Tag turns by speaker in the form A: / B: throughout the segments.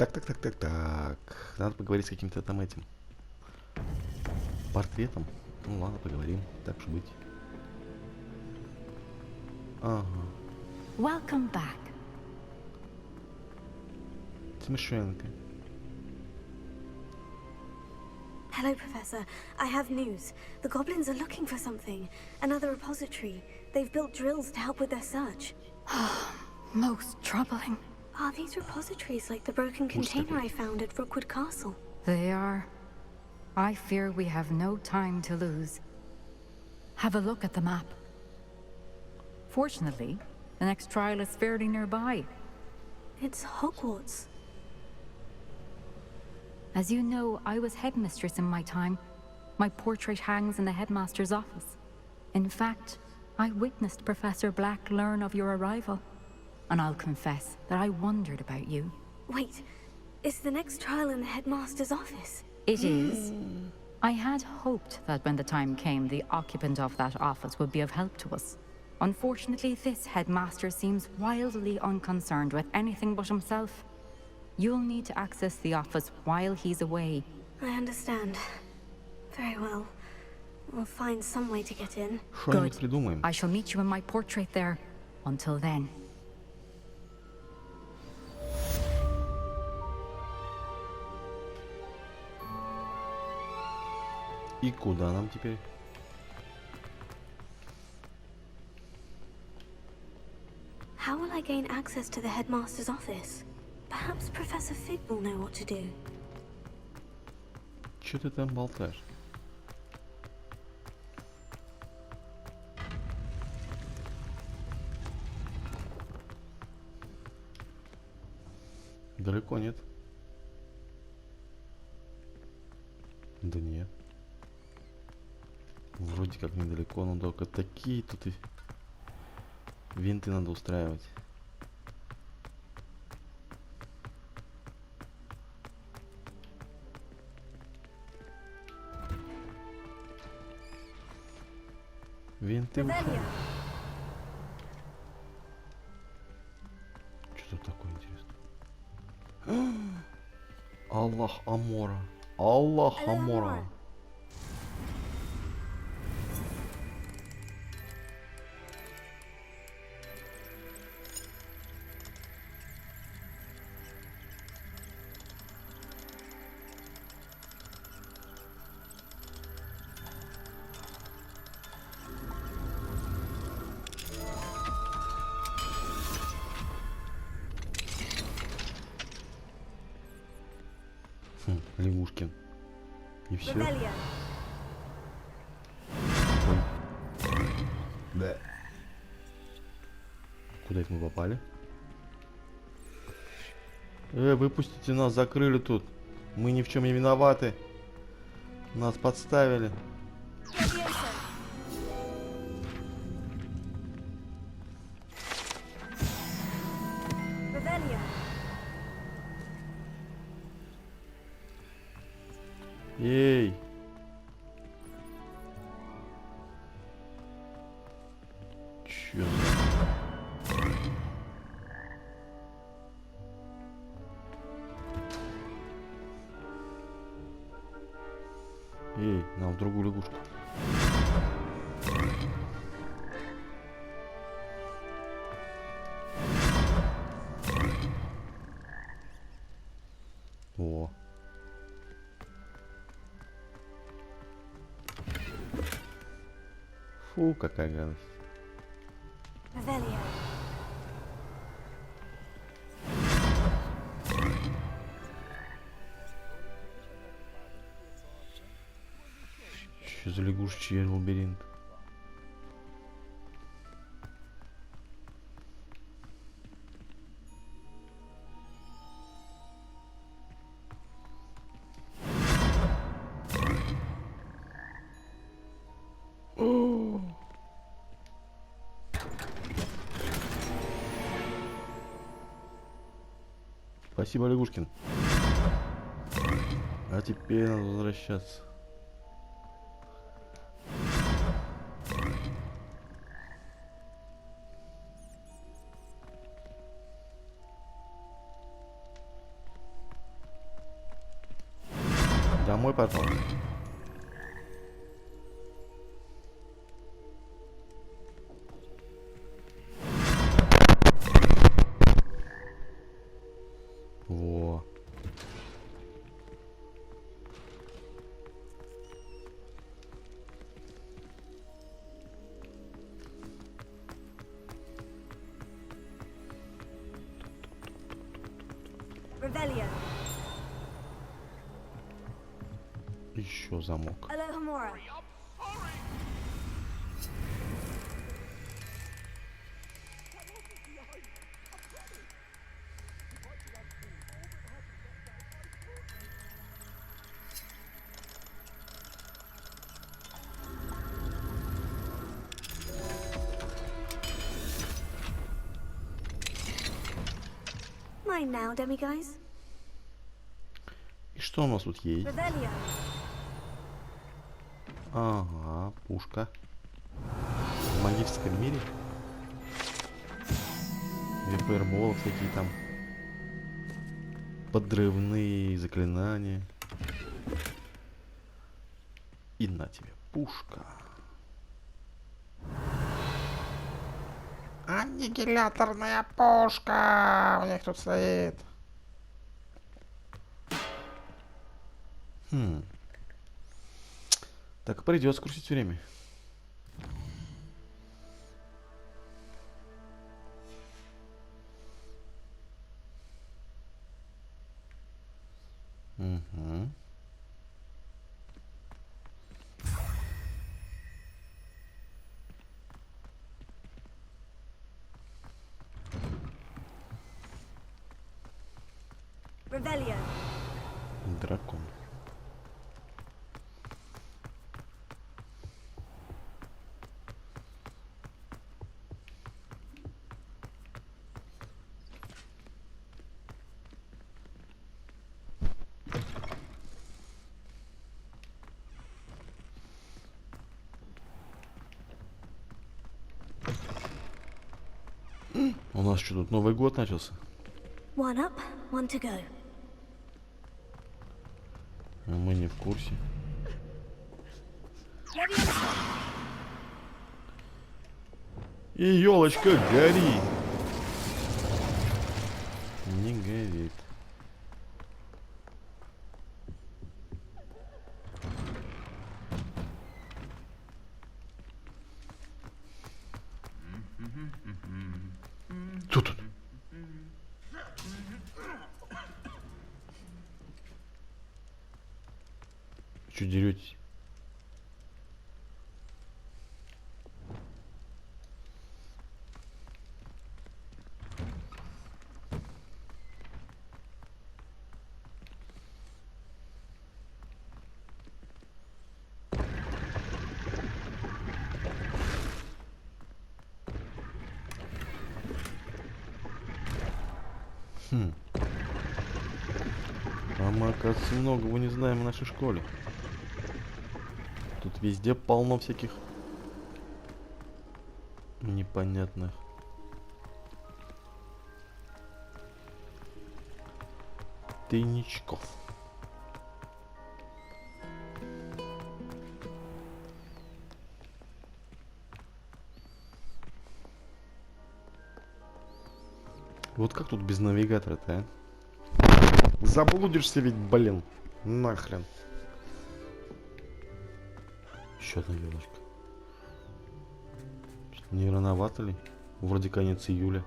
A: Так. Надо поговорить с каким-то там этим портретом. Ну ладно, поговорим. Так уж быть. Ага.
B: Welcome back.
A: Смешенка.
C: Hello, Professor. I have news. The goblins are looking for something. Another repository. They've built drills to help with their search.
B: Most troubling.
C: Are these repositories like the broken container I found at Rookwood Castle?
B: They are. I fear we have no time to lose. Have a look at the map. Fortunately, the next trial is fairly nearby.
C: It's Hogwarts.
B: As you know, I was headmistress in my time. My portrait hangs in the headmaster's office. In fact, I witnessed Professor Black learn of your arrival. And I'll confess that I wondered about you.
C: Wait, is the next trial in the headmaster's office?
B: It is. I had hoped that when the time came, the occupant of that office would be of help to us. Unfortunately, this headmaster seems wildly unconcerned with anything but himself. You'll need to access the office while he's away.
C: I understand. Very well. We'll find some way to get in.
A: Что-нибудь придумаем.
B: I shall meet you in my portrait there. Until then.
A: И куда нам теперь?
C: How will I gain access to the headmaster's office? Perhaps Professor Fig will know what to do.
A: Чё ты там болтаешь? Далеко нет. Да нет. Вроде как недалеко, но только такие тут и винты надо устраивать. Винты. Что тут такое интересное? Аллах Амора. Аллах Амора. Лягушкин. И все. Да. Куда это мы попали? Выпустите нас, закрыли тут. Мы ни в чем не виноваты. Нас подставили. Эй! Чё за... Эй, нам в другую лягушку. О. Фу, какая гадость. Что за лягушечий лабиринт? Спасибо, Лягушкин. А теперь надо возвращаться. домой потом. Во.
C: Revelio.
A: Еще замок.
C: Alohomora. Mine now, demiguys.
A: И что у нас тут есть?
C: Revelio.
A: Ага, пушка. В магическом мире. Фаерболы всякие там. Подрывные заклинания. И на тебе пушка. Аннигиляторная пушка! У них тут стоит. Так придется скрутить время. Угу.
C: Revelio.
A: Дракон. У нас что тут, Новый год начался?
C: One up, one to go.
A: Мы не в курсе. И елочка, гори! Не горит. Тут. Чё деретесь? А мы, оказывается, многого не знаем о нашей школе. Тут везде полно всяких непонятных тайничков. Вот как тут без навигатора-то, а? Заблудишься ведь, блин. Нахрен. Еще одна елочка. Не рановато ли? Вроде конец июля.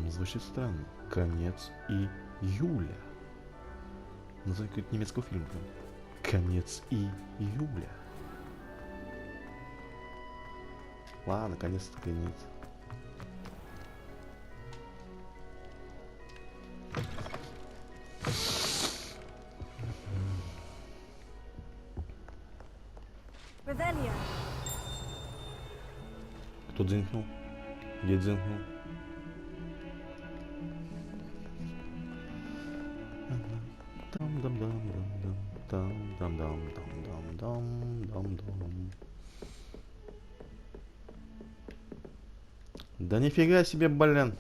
A: Звучит странно. Конец июля. Название какой-то немецкого фильма. Конец июля. Ладно, наконец-то конец.
C: Revelio.
A: Кто дзинкнул? Где дзинкнул? Да нифига себе, блин.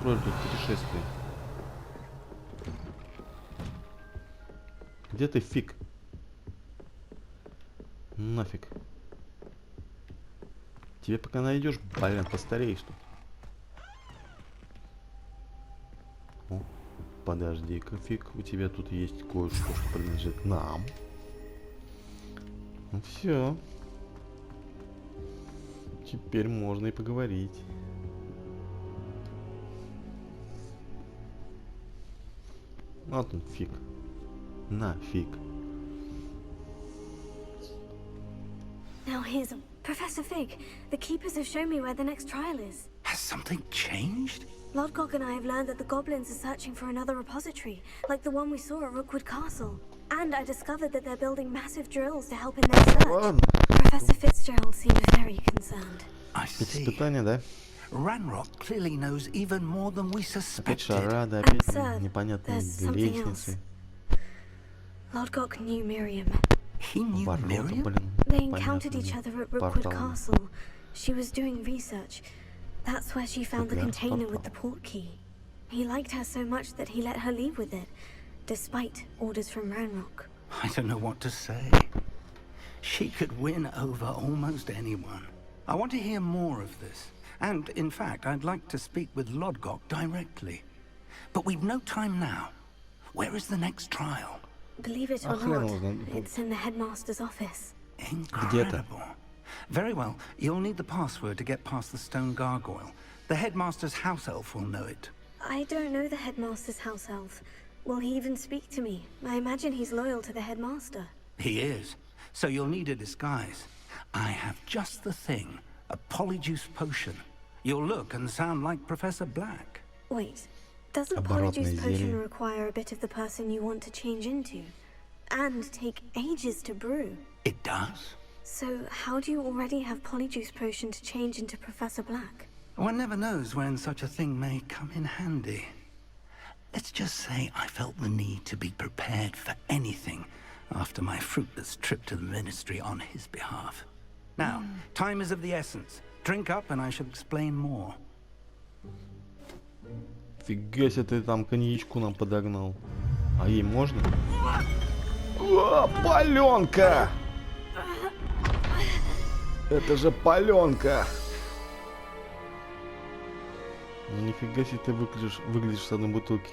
A: устроили тут путешествие? Где ты, фиг? Нафиг. Тебе пока найдешь, блин, постареешь тут. О, подожди-ка, фиг, у тебя тут есть кое-что, что принадлежит нам. Ну все. Теперь можно и поговорить. Вот он, фиг. Нафиг.
C: Now here's Professor Fig. The keepers have shown me where the next trial is.
D: Has something changed?
C: Lodgok and I have learned that the goblins are searching for another repository, like the one we saw at Rookwood Castle. And I discovered that they're building massive drills to help in their search. Professor Fitzgerald seemed very concerned.
D: I see.
A: Испытание, да?
D: Ranrock clearly knows even more than we
A: Опять
D: suspected.
A: шарада, опять
C: Absurd.
A: непонятные
C: There's something
A: лестницы.
C: Lodgok knew Miriam.
D: He knew
A: Ворота,
D: Miriam?
A: блин.
C: They encountered each
A: Понятно.
C: other at Rookwood
A: Портал.
C: Castle. She was doing research. That's where she found the
A: Okay,
C: container with the
A: портал.
C: port key. He liked her so much that he let her leave with it, despite orders from Ranrock.
D: I don't know what to say. She could win over almost anyone. I want to hear more of this. And, in fact, I'd like to speak with Lodgok directly. But we've no time now. Where is the next trial?
C: Believe it or
A: Хрен
C: not,
A: его знает.
C: it's in the headmaster's office.
D: Incredible. Very well. You'll need the password to get past the stone gargoyle. The headmaster's house elf will know it.
C: I don't know the headmaster's house elf. Will he even speak to me? I imagine he's loyal to the headmaster.
D: He is. So you'll need a disguise. I have just the thing. A polyjuice potion. You'll look and sound like Professor Black.
C: Wait, doesn't
A: Оборотное
C: Polyjuice Potion
A: зелье.
C: require a bit of the person you want to change into? And take ages to brew.
D: It does?
C: So how do you already have Polyjuice Potion to change into Professor Black?
D: One never knows when such a thing may come in handy. Let's just say I felt the need to be prepared for anything after my fruitless trip to the ministry on his behalf. Now, time is of the essence. Drink up and I shall explain more.
A: Фига себе, ты там коньячку нам подогнал. А ей можно? О, паленка! Это же паленка! Ну нифига себе ты выглядишь с одной бутылки.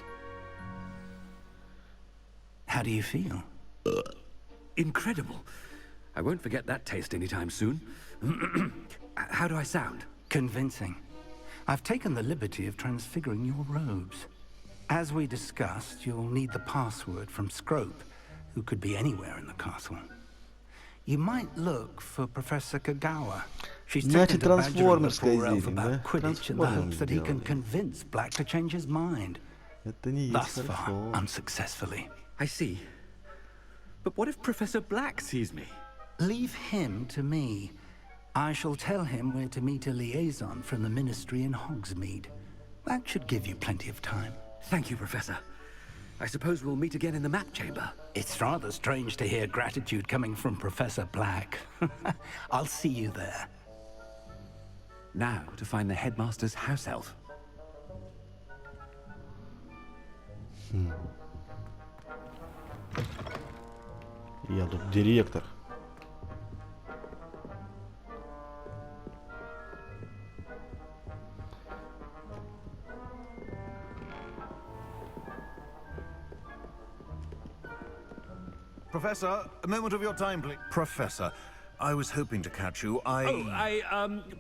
D: How do you feel?
E: Incredible. I won't forget that taste anytime soon. How do I sound?
D: Convincing. I've taken the liberty of transfiguring your robes. As we discussed, you'll need the password from Scrope, who could be anywhere in the castle. You might look for Professor Kagawa. She's taken to badgering the poor elf about Quidditch in the hopes that he can convince Black to change his mind.
A: Это не есть
D: Thus far,
A: хорошо.
D: unsuccessfully.
E: I see. But what if Professor Black sees me?
D: Leave him to me. I shall tell him where to meet a liaison from the ministry in Hogsmeade. That should give you plenty of time.
E: Thank you, Professor. I suppose we'll meet again in the map chamber.
D: It's rather strange to hear gratitude coming from Professor Black. I'll see you there.
E: Now to find the headmaster's house elf.
A: Я тут директор.
F: Professor, a moment of your time, please. Professor, I was hoping to catch you.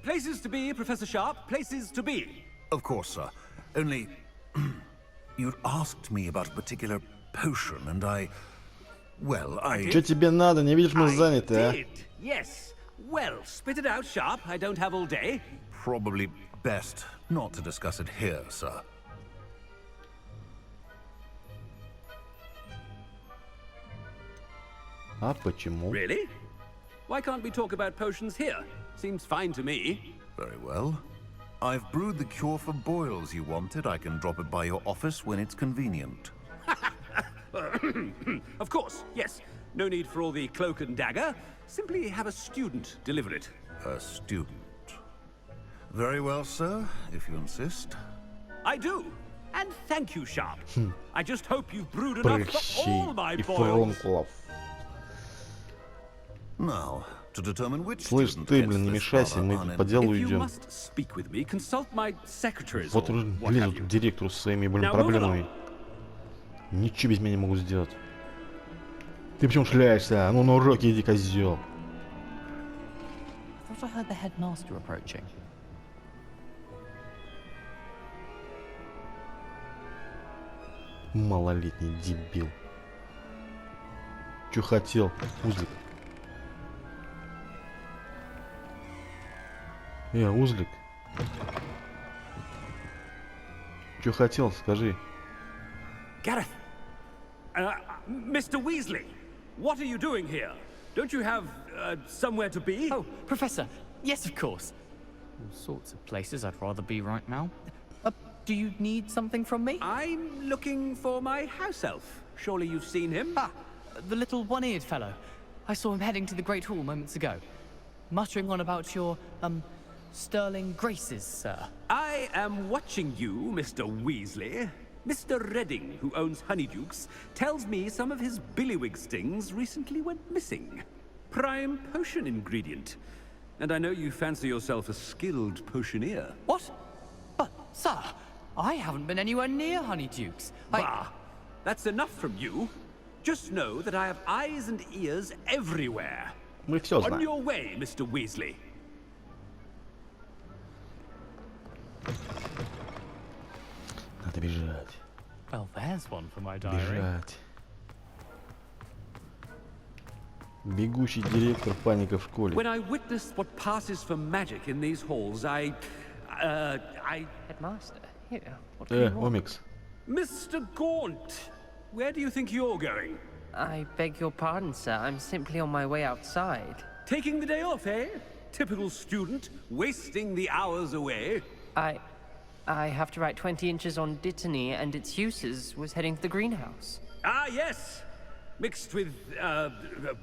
E: Places to be, Professor Sharp, places to be.
F: Of course, sir. Only... you'd asked me about a particular potion, and well,
A: Что тебе надо? Не видишь, мы заняты, а?
E: Did, yes. Well, spit it out, Sharp. I don't have all day.
F: Probably best not to discuss it here, sir.
A: А почему?
E: Really? Why can't we talk about potions here? Seems fine to me.
F: Very well. I've brewed the cure for boils you wanted. I can drop it by your office when it's convenient.
E: Of course, yes. No need for all the cloak and dagger. Simply have a student deliver it.
F: A student. Very well, sir, if you insist.
E: I do. And thank you, Sharp. I just hope you've brewed enough for all my
A: и
E: boils.
A: фронклов.
F: Now, to determine which
A: Слышь,
F: student
A: ты,
F: gets
A: блин, не
F: this
A: мешайся,
F: rather
A: мы
F: unen-
A: по делу
E: If you
A: идем.
E: must speak with me, consult my secretaries
A: Вот
E: or
A: уже
E: what have
A: лезут
E: you.
A: к директору со своими, блин,
E: Now, move
A: проблемами. Ничего без меня не могу сделать. Ты почему шляешься? Ну на уроки иди, козел.
G: I thought I heard the headmaster approaching.
A: Малолетний дебил. Чё хотел, узлик? Узлик. Чё хотел, скажи.
E: Gareth! Mr. Weasley! What are you doing here? Don't you have somewhere to be?
G: Oh, Professor. Yes, of course. All sorts of places I'd rather be right now. Do you need something from me?
E: I'm looking for my house elf. Surely you've seen him?
G: Ah, the little one-eared fellow. I saw him heading to the Great Hall moments ago. Muttering on about your, sterling graces, sir.
E: I am watching you, Mr. Weasley. Mr. Redding, who owns Honeydukes, tells me some of his billywig stings recently went missing. Prime potion ingredient. And I know you fancy yourself a skilled potioneer.
G: What? But, sir, I haven't been anywhere near Honeydukes.
E: Bah! That's enough from you. Just know that I have eyes and ears everywhere.
A: Мы все
E: On
A: знаем.
E: your way, Mr. Weasley.
A: Надо бежать.
G: Well, there's one for my diary.
A: Бежать. Бегущий директор, паника в школе.
E: When I witness what passes for magic in these halls, I...
G: Headmaster, here. What do you want?
A: Омикс.
E: Mr. Gaunt, where do you think you're going?
H: I beg your pardon, sir. I'm simply on my way outside.
E: Taking the day off, eh? Typical student, wasting the hours away.
H: I have to write 20 inches on Dittany and its uses. Was heading to the greenhouse.
E: Ah, yes! Mixed with,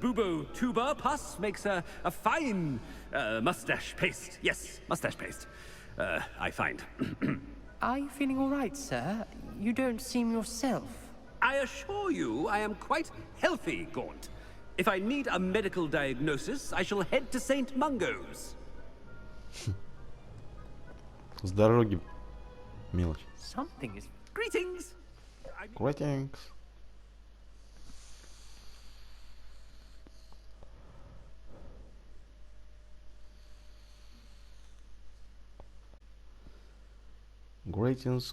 E: bubo tuber pus makes a fine, mustache paste. Yes, mustache paste. I find.
H: Are you feeling all right, sir? You don't seem yourself.
E: I assure you I am quite healthy, Gaunt. If I need a medical diagnosis, I shall head to St. Mungo's.
A: С дороги. Мелочь.
H: Something is...
E: Greetings!
A: Greetings. Greetings.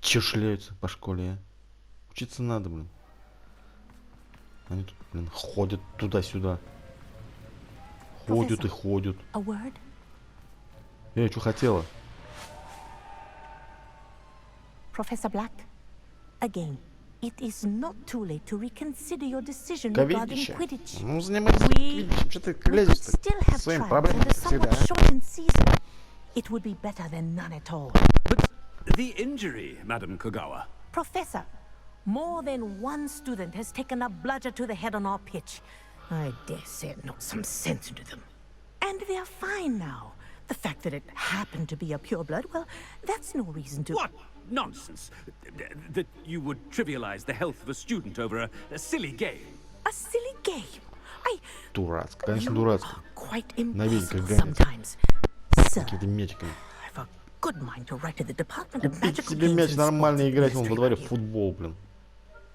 A: Че шляются по школе, а? Учиться надо, блин. Они тут, блин, ходят туда-сюда. Ходят и ходят.
I: A word?
A: Что хотела?
I: Professor Black, again, it is not too late to reconsider your decision regarding
A: Ковидище.
I: Quidditch.
A: Ну, занимайся
I: We
A: Quidditchем. Что ты
I: could
A: лезешь-то?
I: still have
A: Своими
I: trials
A: проблемами,
I: in a
A: как всегда,
I: somewhat
A: а?
I: shortened season. It would be better than none at all.
E: But the injury, Madam Kogawa.
I: Professor, more than one student has taken a bludger to the head on our pitch. I dare say it knocked some sense into them. And they're fine now. The fact that it happened to be a pureblood, well, that's no reason to...
E: What nonsense! That you would trivialize the health of a student over a silly game.
I: A silly game?
A: Дурацко, конечно,
I: You
A: дурацко.
I: are quite
A: Новенькая
I: impossible
A: гонит.
I: sometimes. Sir,
A: Какими-то мячиками.
I: I've a good mind to write to the Department of
A: Купите
I: Magical
A: себе
I: Games
A: мяч
I: and
A: нормально
I: Sports
A: играть вон во дворе в
I: Administrator.
A: футбол, блин.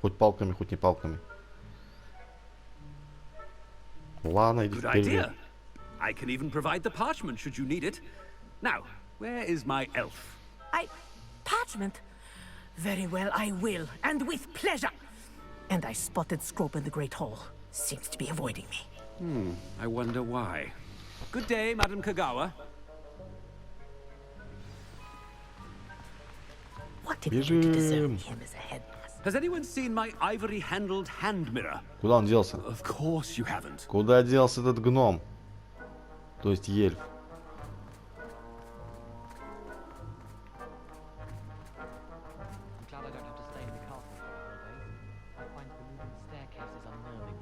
A: Хоть палками, хоть не палками. Ладно, иди
E: Good
A: вперед.
E: idea. I can even provide the parchment should you need it. Now, where is my elf?
I: Parchment? Very well, I will, and with pleasure. And I spotted Scrope in the Great Hall. Seems to be avoiding me.
E: I wonder why. Good day, Madam Kogawa.
I: What did you do to deserve
A: Бежим.
I: him as a headmaster?
E: Has anyone seen my ivory-handled hand mirror?
A: Куда он делся?
E: Of course you haven't.
A: Куда делся этот гном? То есть эльф.
G: I'm glad I don't have to stay in the castle for holidays. I find the moving staircases unnerving.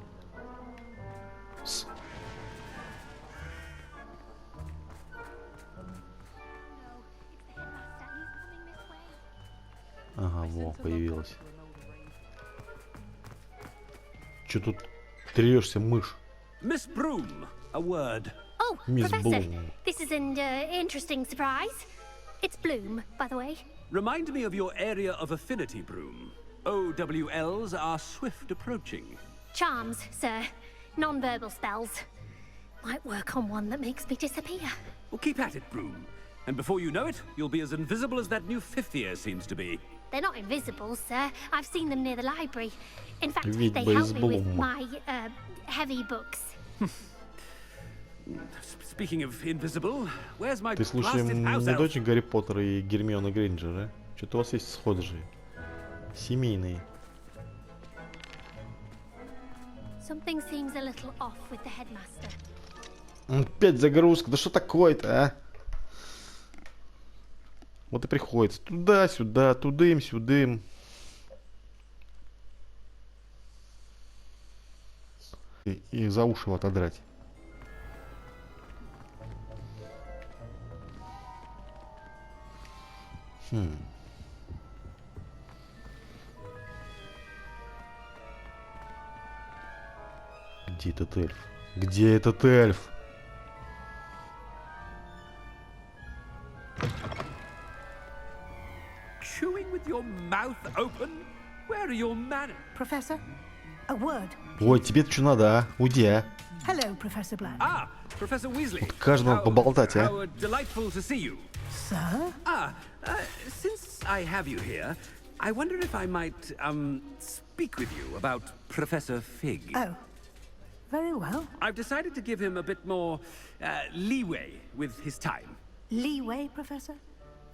A: Ага, во, появилась. Чё тут трешься, мышь?
E: Miss Broom, a word.
J: Oh,
A: Miss
J: Professor,
A: Bloom.
J: this is an interesting surprise. It's Bloom, by the way.
E: Remind me of your area of affinity, Broom. OWLs are swift approaching.
J: Charms, sir. Non-verbal spells. Might work on one that makes me disappear.
E: Well, keep at it, Broom. And before you know it, you'll be as invisible as that new fifth year seems to be.
J: They're not invisible, sir. I've seen them near the library. In fact,
A: Ведь
J: they help me with
A: Bloom.
J: my, heavy books.
E: Speaking of invisible, where's my
A: Ты случаем
E: blasted house
A: не
E: elf?
A: дочь Гарри Поттера и Гермиона Грейнджер, а? Что-то у вас есть схожие. Семейные.
J: Something seems a little off with the headmaster.
A: Опять загрузка, да что такое-то, а? Вот и приходится туда-сюда, тудым-сюдым. И за уши его отодрать. Где этот эльф? Где этот эльф?
E: Chewing with your mouth open? Where are your manners?
I: Professor, a word.
A: Ой, тебе-то что надо, а? Уйди, а?
I: Hello, Professor Bland.
E: Ah, Professor Weasley.
A: Каждому поболтать, а?
E: How delightful to see you.
I: Sir?
E: Since I have you here, I wonder if I might, speak with you about Professor Fig.
I: Oh, very well.
E: I've decided to give him a bit more, leeway with his time.
I: Leeway, Professor?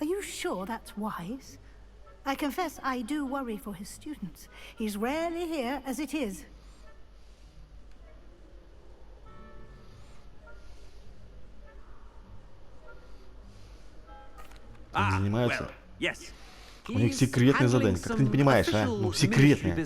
I: Are you sure that's wise? I confess I do worry for his students. He's rarely here as it is.
A: Занимаются.
E: Well, yes.
A: У них секретное задание. Как ты не понимаешь, а? Ну, секретное.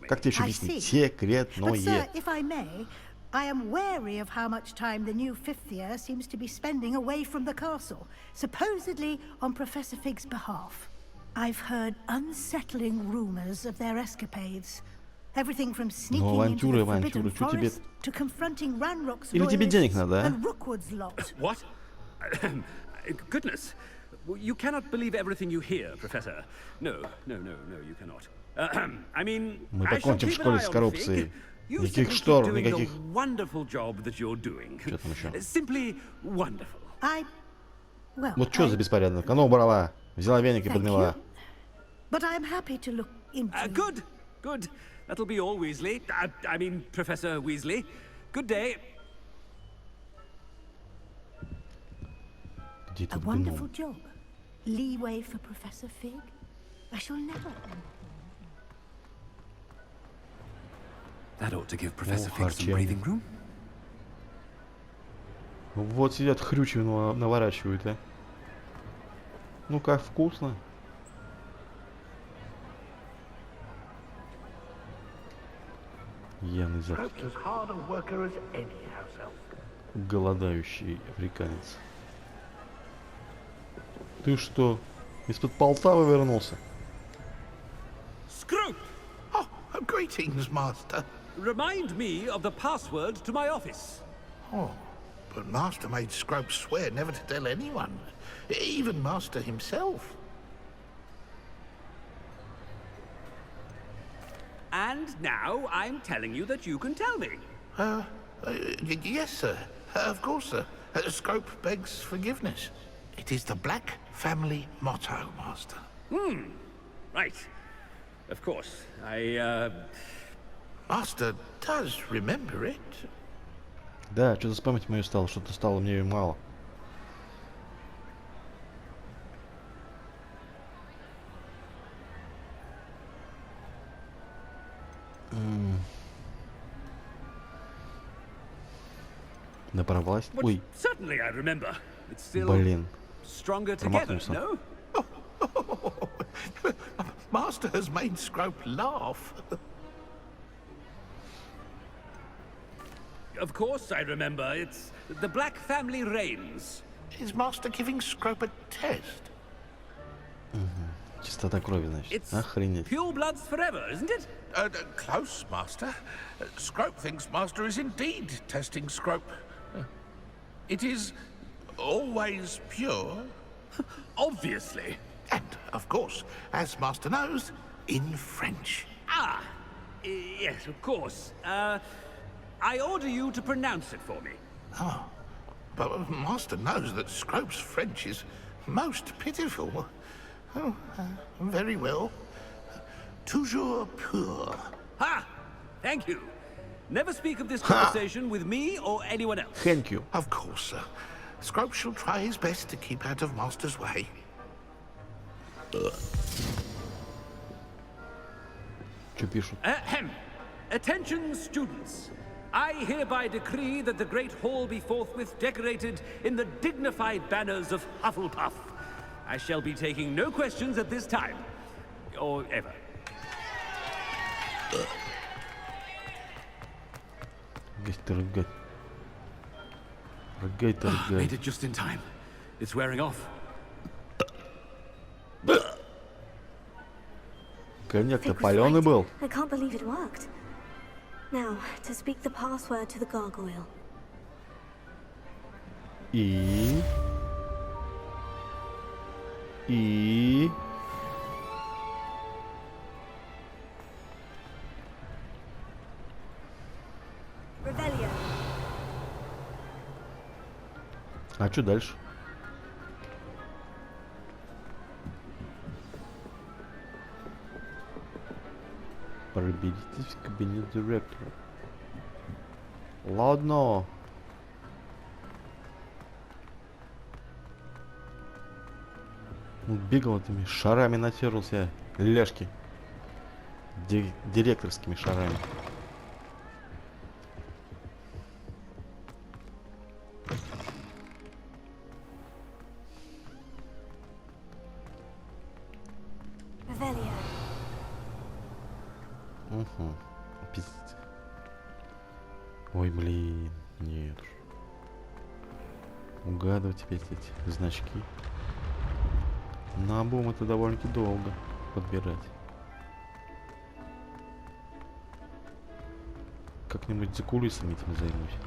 A: Как тебе еще объяснить?
I: But, sir,
A: Секретное.
I: if I may, I am wary of how much time the new fifth year seems to be spending away from the castle, supposedly on Professor Fig's behalf. I've heard unsettling rumors of their escapades. Everything from sneaking into the Forbidden Forest to confronting Ranrock's
A: Или тебе денег надо, а?
I: and Rookwood's lot.
E: What? Goodness. You cannot believe everything you hear, Professor. No, you cannot. I mean,
A: Мы
E: I shall
A: покончим в
E: keep an
A: школе
E: eye
A: с
E: on
A: коррупцией.
E: Fig. You
A: Никаких
E: simply
A: штор,
E: keep doing
A: никаких...
E: the wonderful job that you're doing.
A: Что там еще?
E: Simply wonderful.
I: Well,
A: Вот что за беспорядок? А ну убрала. Взяла веник и
I: thank
A: подмела.
I: you. But I'm happy to look into...
E: Good. That'll be all, Weasley. I mean, Professor Weasley. Good day.
A: Где
I: A
A: этот
I: wonderful
A: гном?
I: job. Leeway for Professor Fig? I shall never...
E: That ought to give Professor
A: Oh,
E: Fig some breathing room.
A: Вот сидят хрючевину наворачивают, а? Ну как вкусно. Явный завтрак. Голодающий африканец. Ты что, из-под Полтавы вернулся?
E: Scrope!
F: Oh, greetings, Master.
E: Remind me of the password to my office.
F: Oh, but Master made Scrope swear never to tell anyone, even Master himself.
E: And now I'm telling you that you can tell me.
F: Yes, sir. Of course, sir. Scrope begs forgiveness. It is the Black family motto, Master.
E: Right. Of course.
F: Master does remember it.
A: Да, что-то вспомнить мою стало, что-то стало мне ее мало. Направлась. Ой,
E: Certainly I remember. It's still
A: блин.
E: stronger together,
A: Промахнулся.
E: no?
F: Master has made Scrope laugh.
E: Of course I remember. It's the Black family reigns.
F: Is Master giving Scrope a test?
A: Чистота крови, значит. Охренеть.
E: Pure bloods forever, isn't it?
F: Close, Master. Scrope thinks Master is indeed testing Scrope. It is always pure.
E: Obviously.
F: And, of course, as Master knows, in French.
E: Ah, yes, of course. I order you to pronounce it for me.
F: Oh, but Master knows that Scrope's French is most pitiful. Oh, very well. Toujours pur.
E: Ha! Thank you. Never speak of this conversation with me or anyone else.
A: Thank you.
F: Of course, sir. Scrope shall try his best to keep out of Master's way.
A: Что пишут?
E: Ahem. Attention, students. I hereby decree that the Great Hall be forthwith decorated in the dignified banners of Hufflepuff. I shall be taking no questions at this time. Or ever. Made it just in time. It's wearing off.
A: Коньяк-то паленый был.
C: I can't believe it worked. Now, to speak the password to the gargoyle.
A: И...
C: Revelio.
A: А что дальше? Проберитесь в кабинет директора. Ладно. Он бегал этими шарами, натерлся. Ляжки. Директорскими шарами.
C: Revelio.
A: Угу. Пиздец. Ой, блин. Нет уж. Угадывать опять эти значки. Наобум это довольно-таки долго подбирать. Как-нибудь за кулисами этим займусь.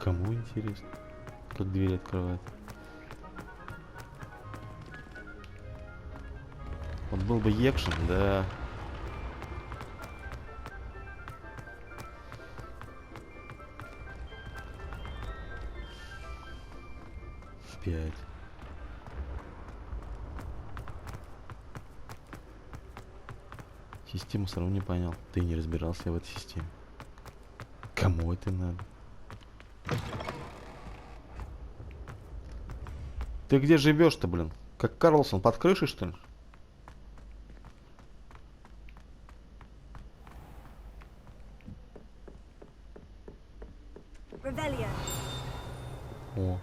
A: Кому интересно, как дверь открывать? Вот был бы екшен, да. Пять. Систему все равно не понял. Ты не разбирался в этой системе. Кому это надо? Ты где живешь-то, блин? Как Карлсон, под крышей, что ли?
C: Revelio.
A: О.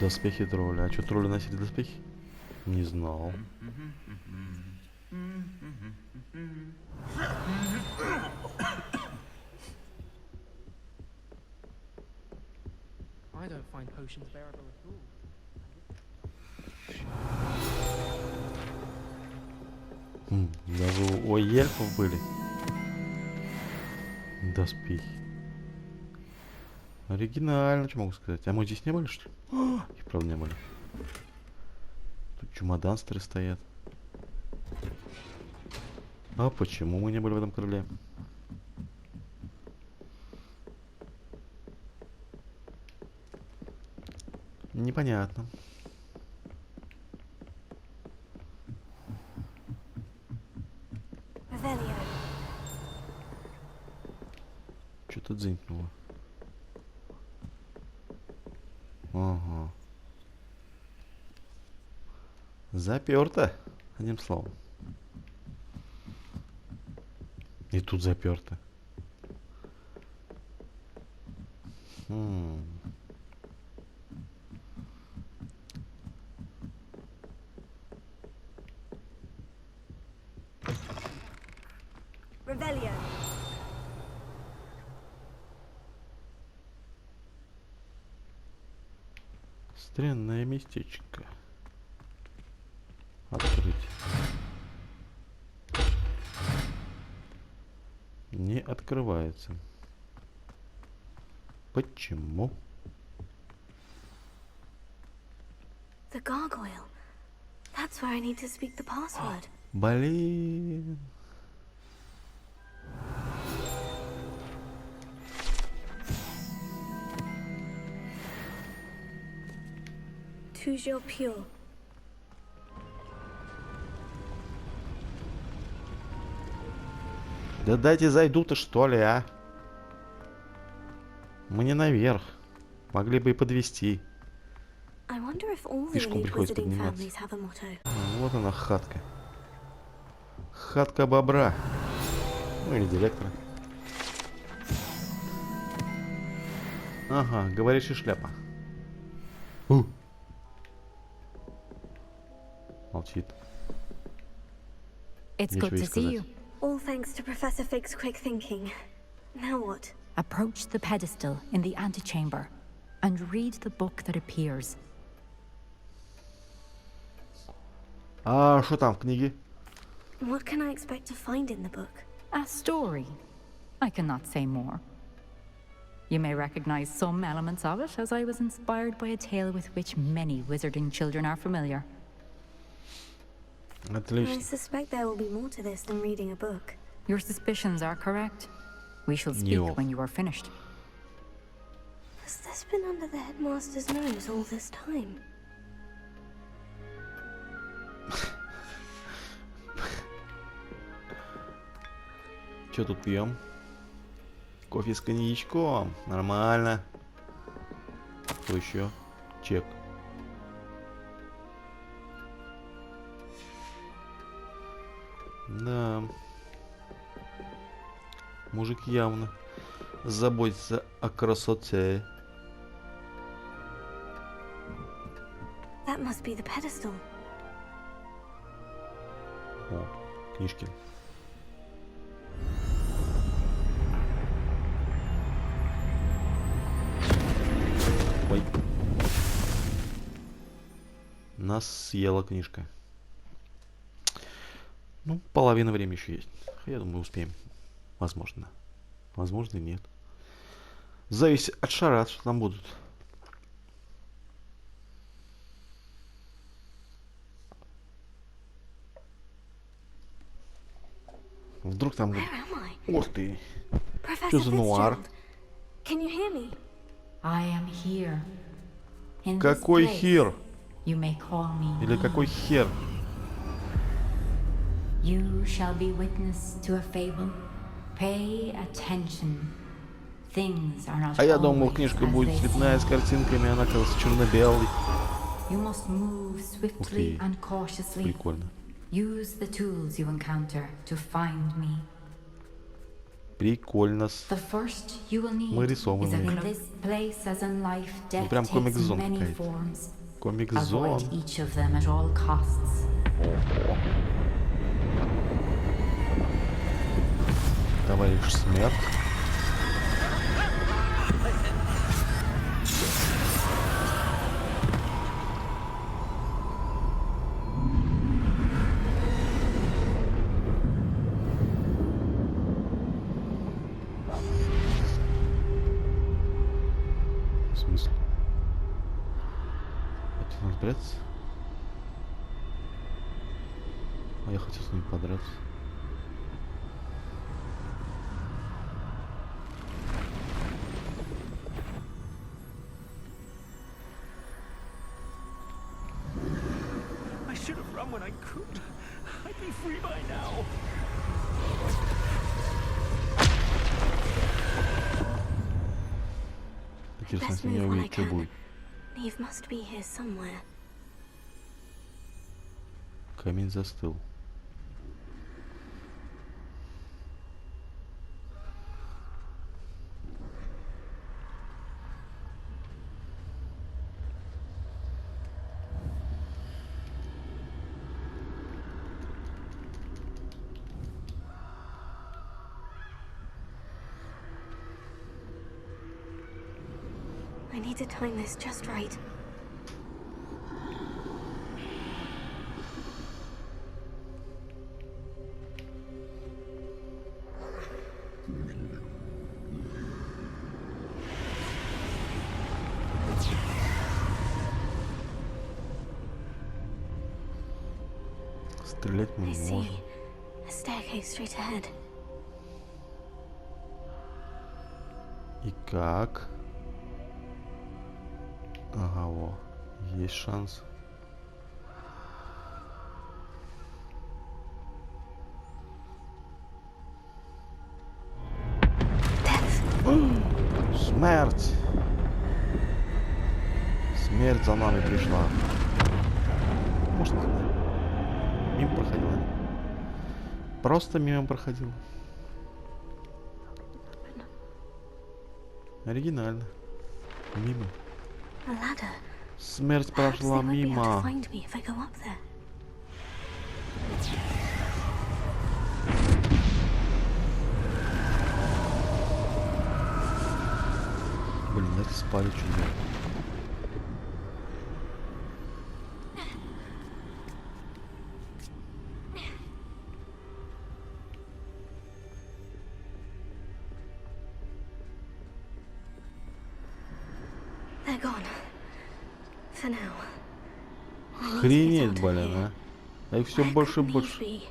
A: Доспехи тролля. А что, тролли носили доспехи? Не знал.
G: I don't find potions bearable at all.
A: Даже у эльфов были доспехи. Оригинально, что могу сказать. А мы здесь не были, что ли? И правда не были. Тут чемоданстеры стоят. А почему мы не были в этом крыле? Непонятно.
C: Revelio.
A: Что-то дзынькнуло. Ага. Заперто. Одним словом. И тут заперто.
C: Revelio.
A: Странное местечко. Открыть. Не открывается. Почему?
C: The gargoyle. That's where I need to speak the password.
A: Блин.
C: Toujours pure.
A: Да дайте зайду-то что ли, а? Мне наверх. Могли бы и подвести.
C: I wonder if all the
A: Пешком
C: elite
A: приходится
C: wizarding
A: подниматься.
C: families have a motto.
A: Вот она, хатка. Хатка бобра. Ну или директора. Ага, говорящая шляпа. Молчит.
B: It's
A: Нечего
B: good
A: ей
B: to see you.
A: сказать.
C: All thanks to Professor Fig's quick thinking. Now what?
B: Approach the pedestal in the antechamber and read the book that appears.
A: А что там в книге?
C: What can I expect to find in the book?
B: A story. I cannot say more. You may recognize some elements of it, as I was inspired by a tale with which many wizarding children are familiar.
C: I
A: Отлично.
C: suspect there will be more to this than reading a book.
B: Your suspicions are correct. We shall speak
A: Yo.
B: when you are finished.
C: Has this been under the headmaster's nose all this time?
A: Что тут пьем? Кофе с коньячком. Нормально. Что еще? Чек. Да. Мужик явно заботится о красоте.
C: That must be the pedestal.
A: О, книжки. Ой. Нас съела книжка. Ну, половина времени еще есть. Я думаю, успеем. Возможно. Возможно, и нет. Зависит от шарат, что там будут. Вдруг там...
C: Where am I?
A: Ух ты.
C: Professor
A: Что за нуар?
C: Fitzgerald. Can you hear me?
B: I am here. In this
A: Какой
B: place,
A: хер?
B: you may call me
A: Или какой хер?
B: You shall be witness to a fable. Pay attention. Things are not
A: А я думал,
B: always
A: книжка
B: as
A: будет
B: they
A: цветная с
B: seem.
A: картинками, она оказывается черно-белой.
B: You must move swiftly
A: ты.
B: and cautiously.
A: Прикольно.
B: Use the tools you encounter to find me.
A: Прикольно.
B: The first you will need
A: Мы
B: is
A: рисованы.
B: that in this place as in life, death
A: прям
B: takes
A: комик-зон
B: many
A: какая-то.
B: forms.
A: Комик-зон.
B: Avoid each of them at all costs.
A: Товарищ смерть. В смысле? Это надо прятаться? А я хотел с ним подраться.
E: I should have run when I could. I'd be free by now.
A: Интересно,
C: Best
A: если меня
C: move when I
A: увидеть, что
C: can.
A: будет.
C: Neve must be here somewhere.
A: Камень застыл.
C: I need to time this just right.
A: Стрелять мы
C: I
A: не
C: see
A: можем.
C: a staircase straight ahead.
A: И как? Ага, во. Есть шанс. Смерть! Смерть за нами пришла. Может, мимо проходила. Просто мимо проходил. Оригинально. Мимо.
C: A ladder.
A: Смерть
C: Perhaps they
A: прошла
C: won't be able to
A: мимо.
C: find me if I go up there.
A: Блин, это спали чудо.
C: They're gone. For now. I need to get
A: Охренеть,
C: out of
A: блин,
C: here.
A: а. Их все
C: Where
A: больше и
C: could
A: больше.
C: these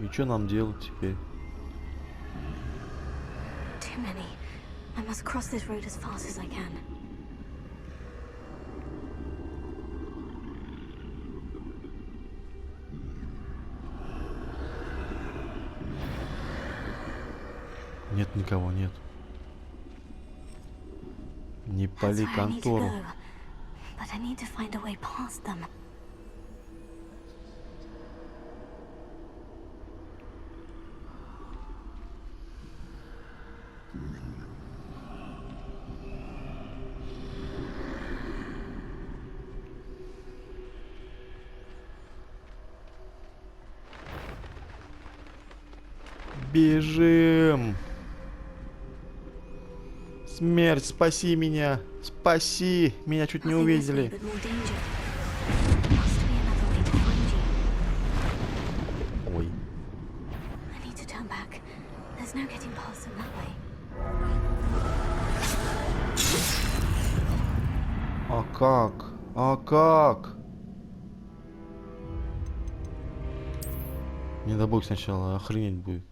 C: be?
A: И что нам делать теперь?
C: Too many. I must cross this road as fast as I can.
A: Нет никого, нет. Не
C: That's
A: пали
C: where I need to
A: контору.
C: go. But I need to find a way past them.
A: Бежим! Смерть, спаси меня! Спаси! Меня чуть не
C: Nothing this way,
A: увидели.
C: but more danger. Must be another way to find you.
A: Ой.
C: I need to turn back. There's no getting past them that way.
A: А как? А как? Не дай бог сначала, охренеть будет.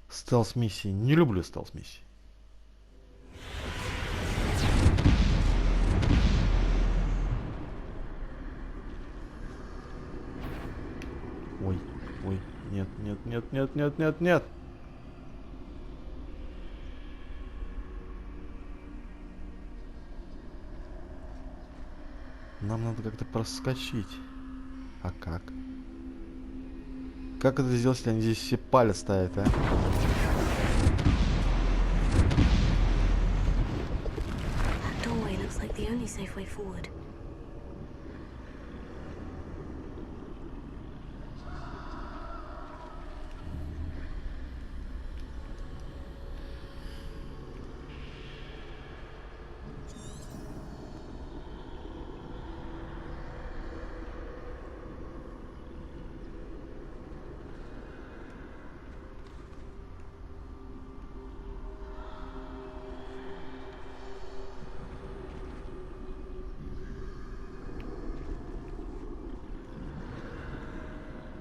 A: Стелс-миссии. Не люблю стелс-миссии. Ой, ой, нет, нет, нет, нет, нет, нет, нет. Нам надо как-то проскочить. А как? Как это сделать, если они здесь все палец ставят, а?
C: That doorway looks like the only safe way forward.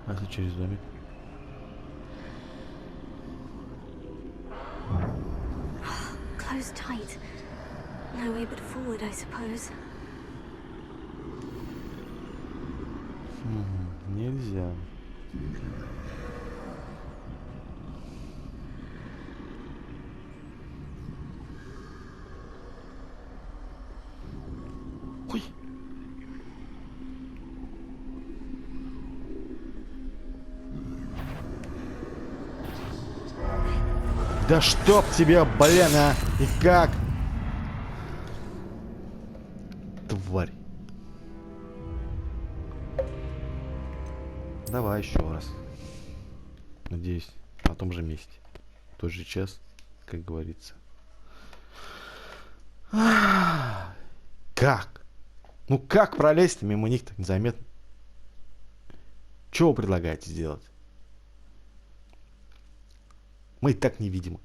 A: А если через домик?
C: Closed tight. No way but forward, I suppose.
A: Нельзя. Ой. Да чтоб тебя, блин, а! И как? Тварь. Давай еще раз. Надеюсь, на том же месте. В тот же час, как говорится. Как? Ну как пролезть мимо них так незаметно? Что вы предлагаете сделать? Мы и так невидимы.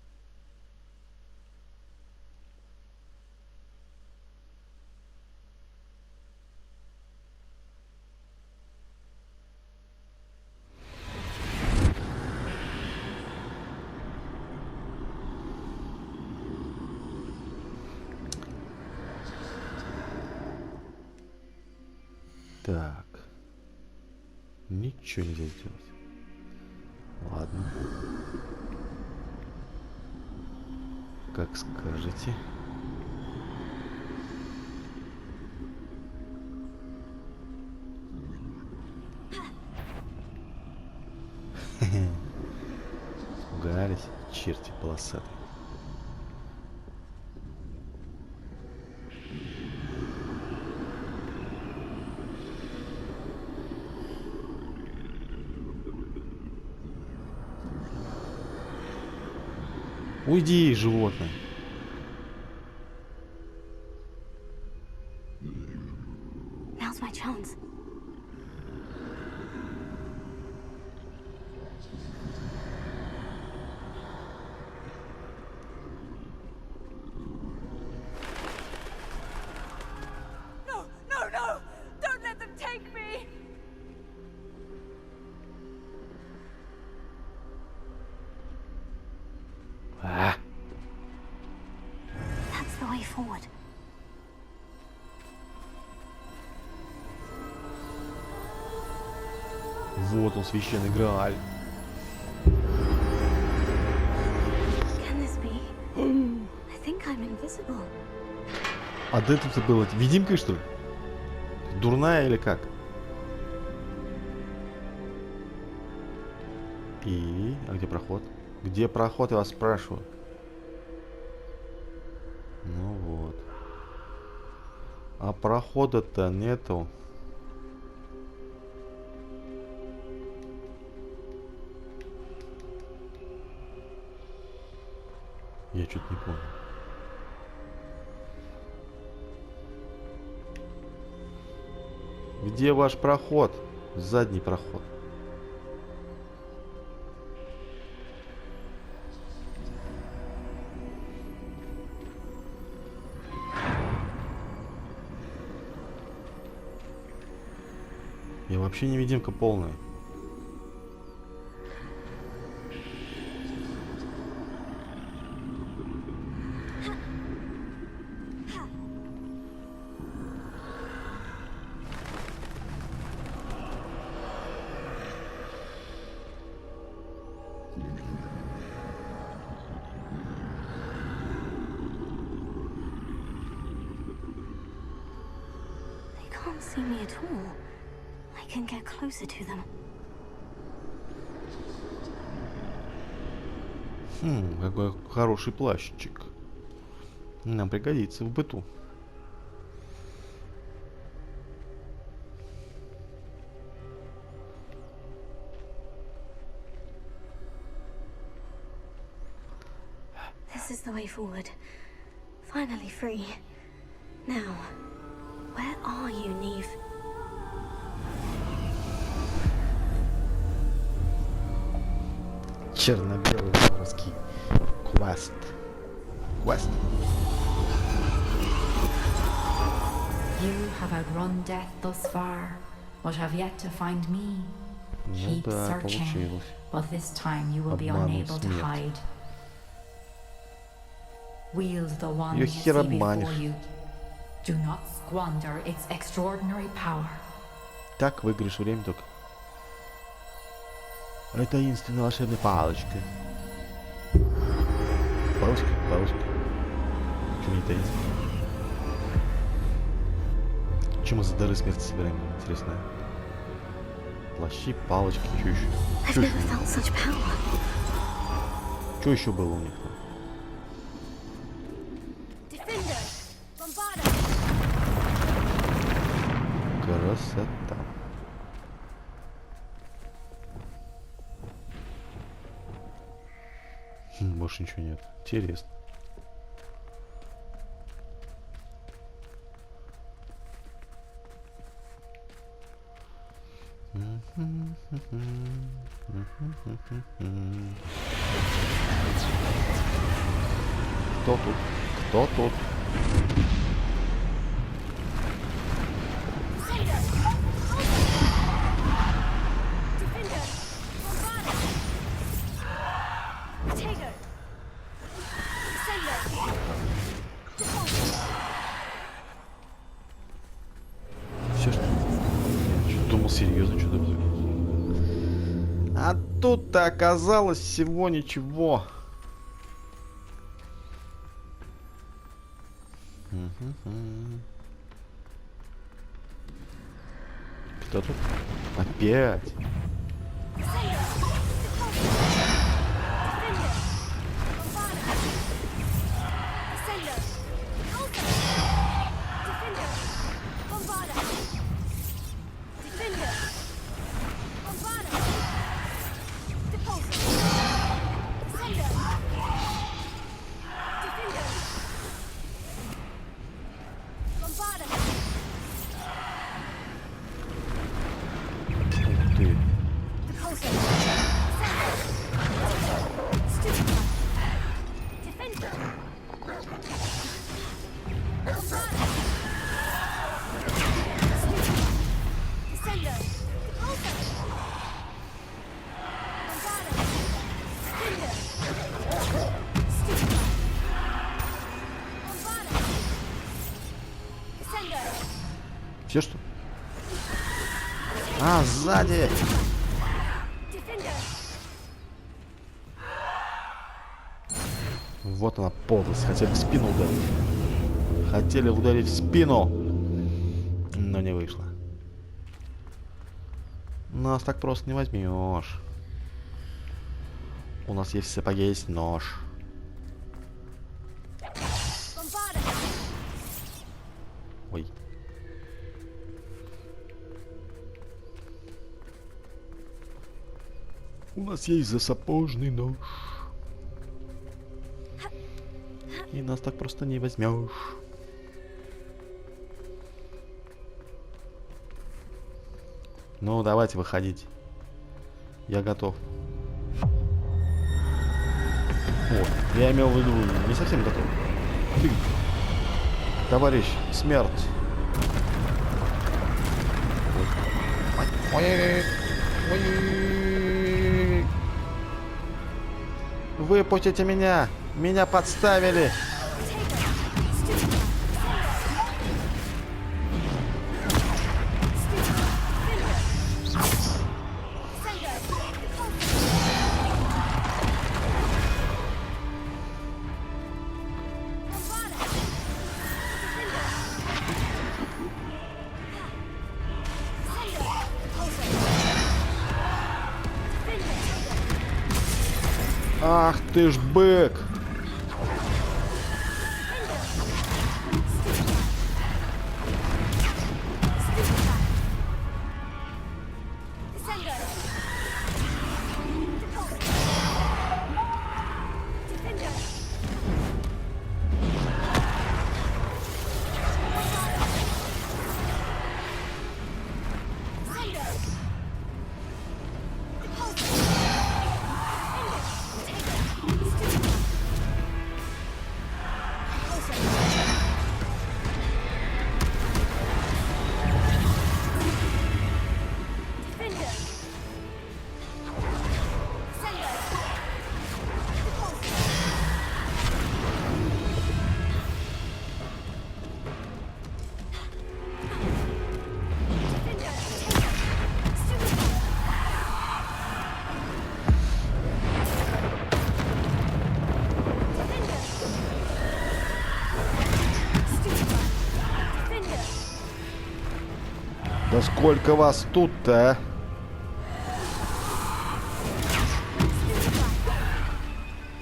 A: Так. Ничего нельзя сделать. Ладно. Как скажете. Испугались, черти полосатые. Уйди, животное.
C: Now's my chance.
K: No, no, no! Don't let them take me!
A: А,
C: That's the way forward.
A: вот он, священный Грааль.
C: Can this be? I think I'm invisible.
A: А до этого ты была видимкой, что ли? Дурная или как? И... А где проход? Где проход, я вас спрашиваю? Ну вот. А прохода-то нету. Я что-то не понял. Где ваш проход? Задний проход. Я вообще невидимка полная.
C: They can't see me at all. I can get closer to them.
A: Какой хороший плащик. Нам пригодится в быту.
C: This is the way forward. Finally free. Now, where are you, Neve?
A: Черно-белый русский квест. Квест.
B: You have outrun death thus far, but have yet to find me. Keep
A: да,
B: searching,
A: получилось.
B: but this time you will be
A: Обманул
B: unable to
A: смерть.
B: hide. Wield the wand
A: Её
B: you
A: хер
B: see before
A: обманешь.
B: you. Do not squander its extraordinary power.
A: Так выиграешь время только. Это таинственная волшебная палочка. Палочка? Палочка. Почему не таинственная? Чем мы за дары смерти собираем? Интересно. Плащи, палочки, что еще?
C: I've never felt such power.
A: Что еще было у них там? Красота. Больше ничего нет. Интересно. Кто тут? Кто тут? Все что? Я думал, серьезно что-то будет. А тут-то оказалось всего ничего. Кто тут? Опять? Все что? А, сзади! Вот она, подлость. Хотели в спину ударить. Хотели ударить в спину. Но не вышло. Нас так просто не возьмешь. У нас есть в сапоге, есть нож. Ой. У нас есть засапожный нож. И нас так просто не возьмешь. Ну, давайте выходить. Я готов. О, я имел в виду, не совсем готов. Ты, товарищ, смерть. Ой. Выпустите меня! Меня подставили! Ах ты ж бык! Да сколько вас тут-то, а?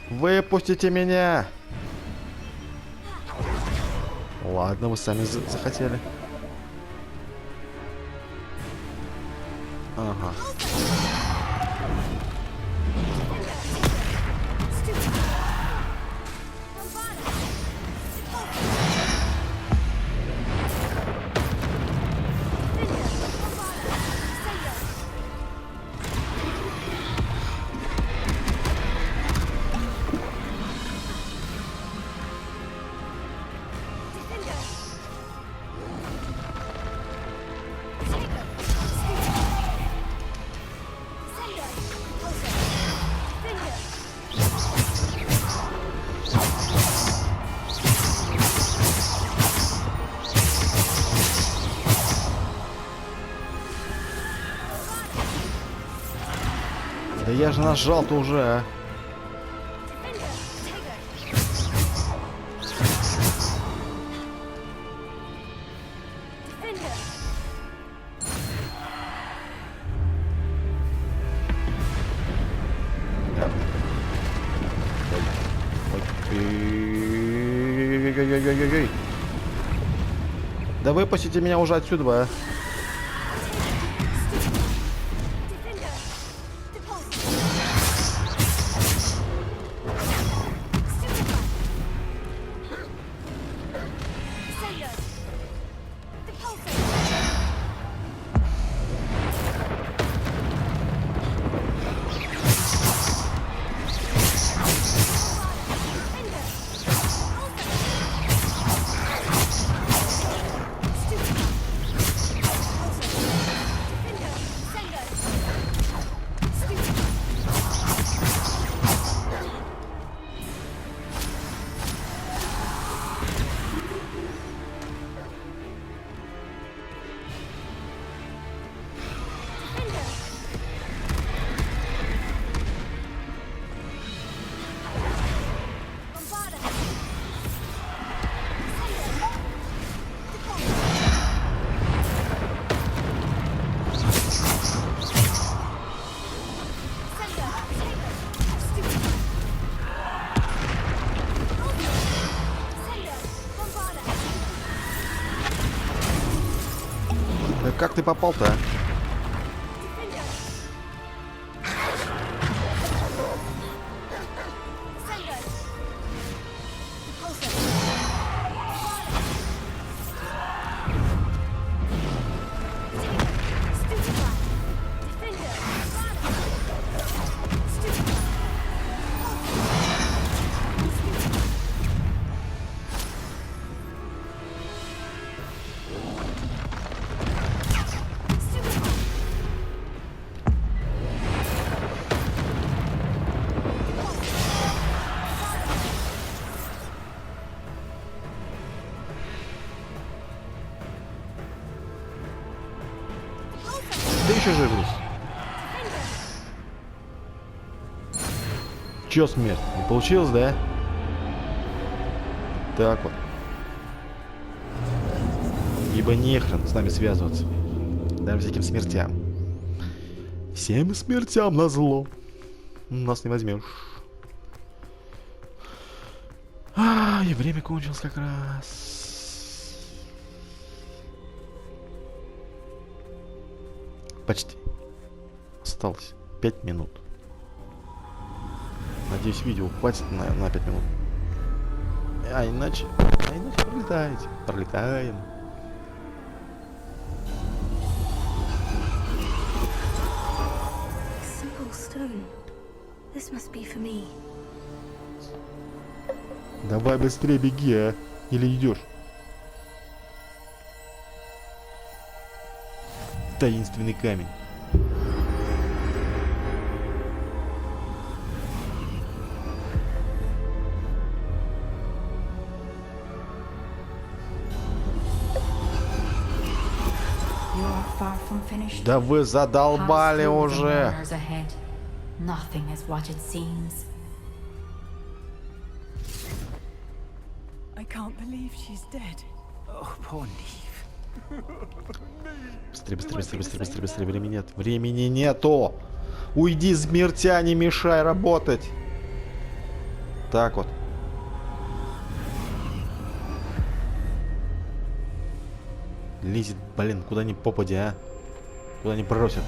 A: Выпустите меня! Ладно, вы сами захотели. Ага. Да я же нажал-то уже, а. Ой-ой-ой-ой-ой-ой. Да выпустите меня уже отсюда, а. Да как ты попал-то, а? Ты еще живешь? Чё смерть? Не получилось, да? Так вот. Ибо нехрен с нами связываться. Даже всяким смертям. Всем смертям назло. Нас не возьмешь. И время кончилось как раз. Почти. Осталось 5 минут. Надеюсь, видео хватит на 5 минут. А иначе пролетаете. Пролетаем. Давай быстрее беги, а? Или идешь? Таинственный камень. Да вы задолбали уже. Быстрее, быстрее, быстрее, быстрее, быстрее, быстрее. Времени нет. Времени нету. Уйди, смертя, не мешай работать. Так вот. Лезет, блин, куда ни попадя, а? Куда ни бросят.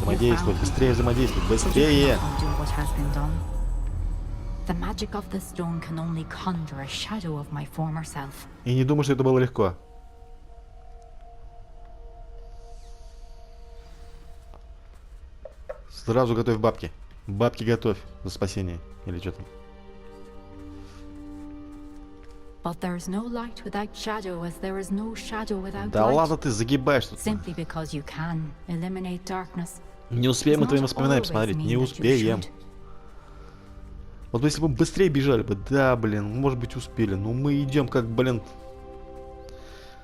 A: Взаимодействовать, быстрее взаимодействовать, быстрее!
B: The magic of the stone can only conjure a shadow of my former self.
A: И не думаю, что это было легко. Сразу готовь бабки. Бабки готовь за спасение. Или что там?
B: But there is no light without shadow, as there is no shadow without
A: Да
B: light.
A: ладно, ты загибаешь тут.
B: Simply because you can eliminate darkness.
A: Не успеем мы твои воспоминания посмотреть. Не успеем. Вот если бы мы быстрее бежали бы, да, блин, может быть успели. Но мы идем как, блин,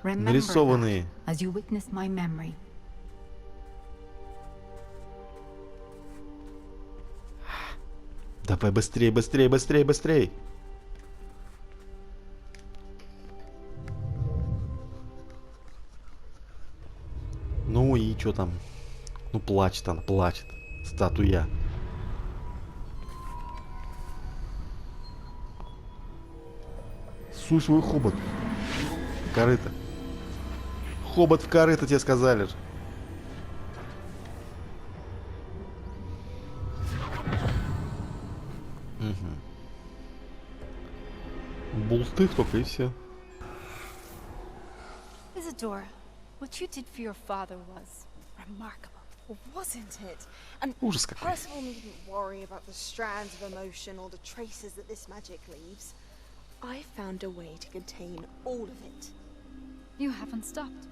A: нарисованные.
B: As you witness my memory.
A: Давай быстрее, быстрее, быстрее, быстрее. Ну и что там? Ну плачет она, плачет. Статуя. Суй свой хобот. Корыто. Хобот в корыто, тебе сказали же. Бултых только и все.
K: Isadora, what you did for your father was remarkable, wasn't it? And
A: Ужас какой.
L: Percival needn't worry about the strands of emotion or the traces that this magic leaves. I found a way to contain all of it.
B: You haven't stopped.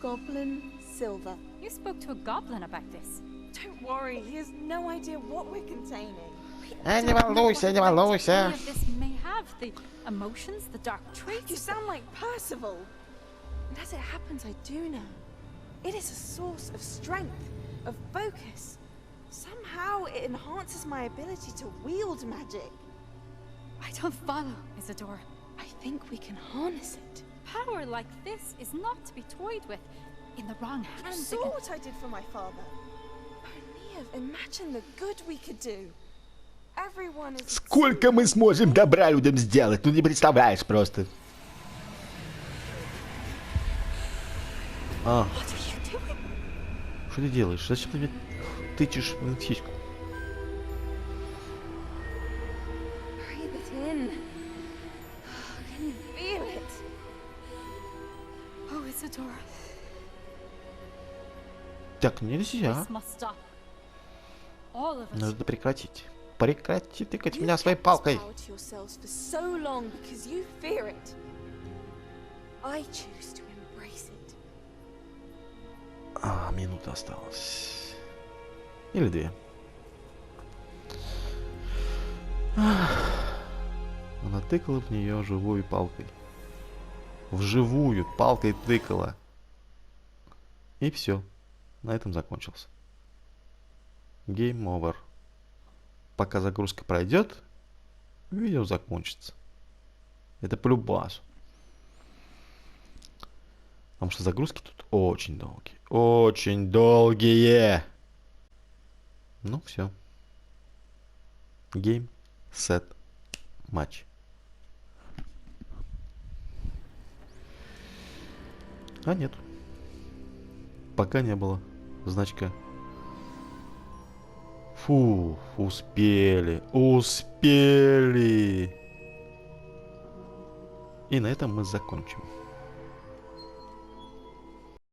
L: Goblin silver.
B: You spoke to a goblin about this.
L: Don't worry, he has no idea what we're containing.
A: Не волнуйся, не волнуйся.
B: Any of this may have the emotions, the dark traits.
L: You sound like Percival. And as it happens, I do know. It is a source of strength, of focus. Somehow it enhances my ability to wield magic.
B: I don't follow, Isadora.
L: I think we can harness it.
B: Power like this is not to be toyed with. In the wrong
L: You
B: hands.
L: saw what I did for my father. Only imagine the good we could do. Everyone is...
A: Сколько мы сможем добра людям сделать? Ну не представляешь просто. А. Что ты делаешь? Зачем ты мне тычешь в птичку?
L: Breathe it in. Can you feel it?
B: Oh, Isadora.
A: Так нельзя.
B: This must stop. All of us.
A: Нужно прекратить. Прекрати тыкать меня своей палкой. А, минута осталась. Или две. Она тыкала в нее живой палкой. Вживую палкой тыкала. И все. На этом закончился. Game over. Пока загрузка пройдет, видео закончится. Это по-любасу. Потому что загрузки тут очень долгие. Очень долгие. Ну, все. Game, set, матч. А нет. Пока не было значка. Фу, успели, успели. И на этом мы закончим.